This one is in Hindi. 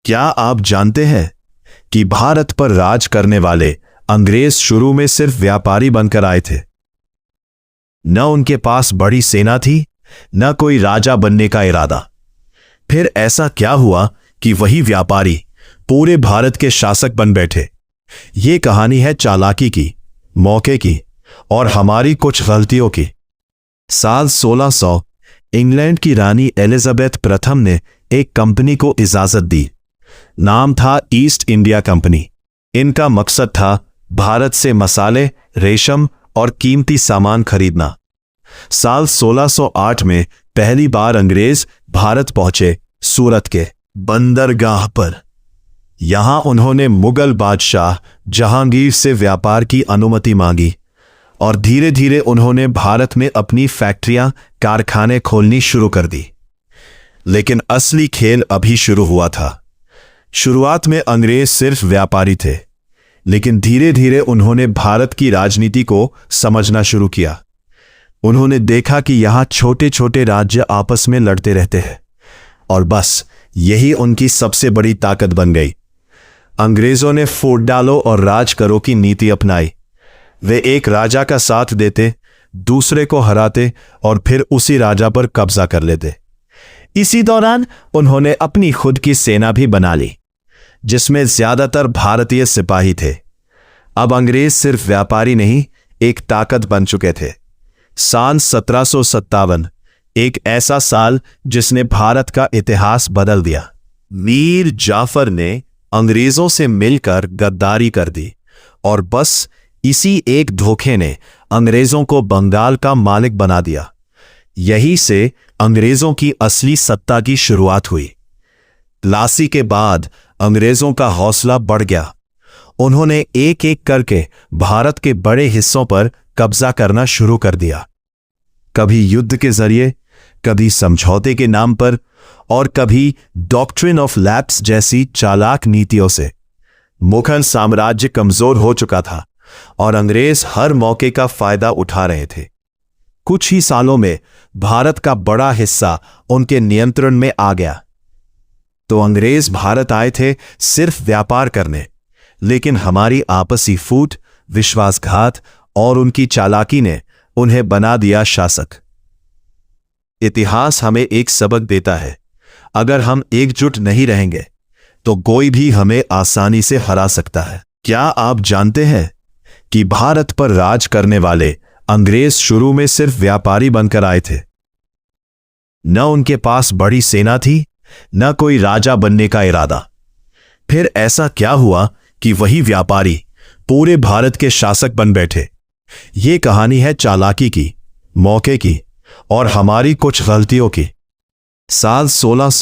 क्या आप जानते हैं कि भारत पर राज करने वाले अंग्रेज शुरू में सिर्फ व्यापारी बनकर आए थे। न उनके पास बड़ी सेना थी, न कोई राजा बनने का इरादा। फिर ऐसा क्या हुआ कि वही व्यापारी पूरे भारत के शासक बन बैठे। ये कहानी है चालाकी की, मौके की और हमारी कुछ गलतियों की। साल 1600 इंग्लैंड की रानी एलिजाबेथ प्रथम ने एक कंपनी को इजाजत दी। नाम था ईस्ट इंडिया कंपनी। इनका मकसद था भारत से मसाले, रेशम और कीमती सामान खरीदना। साल 1608 में पहली बार अंग्रेज भारत पहुंचे, सूरत के बंदरगाह पर। यहां उन्होंने मुगल बादशाह जहांगीर से व्यापार की अनुमति मांगी और धीरे धीरे उन्होंने भारत में अपनी फैक्ट्रियां, कारखाने खोलनी शुरू कर दी। लेकिन असली खेल अभी शुरू हुआ था। शुरुआत में अंग्रेज सिर्फ व्यापारी थे, लेकिन धीरे धीरे उन्होंने भारत की राजनीति को समझना शुरू किया। उन्होंने देखा कि यहां छोटे छोटे राज्य आपस में लड़ते रहते हैं और बस यही उनकी सबसे बड़ी ताकत बन गई। अंग्रेजों ने फूट डालो और राज करो की नीति अपनाई। वे एक राजा का साथ देते, दूसरे को हराते और फिर उसी राजा पर कब्जा कर लेते। इसी दौरान उन्होंने अपनी खुद की सेना भी बना ली, जिसमें ज्यादातर भारतीय सिपाही थे। अब अंग्रेज सिर्फ व्यापारी नहीं, एक ताकत बन चुके थे। सन 1757 एक ऐसा साल जिसने भारत का इतिहास बदल दिया। मीर जाफर ने अंग्रेजों से मिलकर गद्दारी कर दी और बस इसी एक धोखे ने अंग्रेजों को बंगाल का मालिक बना दिया। यही से अंग्रेजों की असली सत्ता की शुरुआत हुई। प्लासी के बाद अंग्रेजों का हौसला बढ़ गया। उन्होंने एक एक करके भारत के बड़े हिस्सों पर कब्जा करना शुरू कर दिया। कभी युद्ध के जरिए, कभी समझौते के नाम पर और कभी डॉक्ट्रिन ऑफ लैप्स जैसी चालाक नीतियों से। मुगल साम्राज्य कमजोर हो चुका था और अंग्रेज हर मौके का फायदा उठा रहे थे। कुछ ही सालों में भारत का बड़ा हिस्सा उनके नियंत्रण में आ गया। तो अंग्रेज भारत आए थे सिर्फ व्यापार करने, लेकिन हमारी आपसी फूट, विश्वासघात और उनकी चालाकी ने उन्हें बना दिया शासक। इतिहास हमें एक सबक देता है, अगर हम एकजुट नहीं रहेंगे तो कोई भी हमें आसानी से हरा सकता है। क्या आप जानते हैं कि भारत पर राज करने वाले अंग्रेज शुरू में सिर्फ व्यापारी बनकर आए थे। न उनके पास बड़ी सेना थी, न कोई राजा बनने का इरादा। फिर ऐसा क्या हुआ कि वही व्यापारी पूरे भारत के शासक बन बैठे। ये कहानी है चालाकी की, मौके की और हमारी कुछ गलतियों की। साल 1600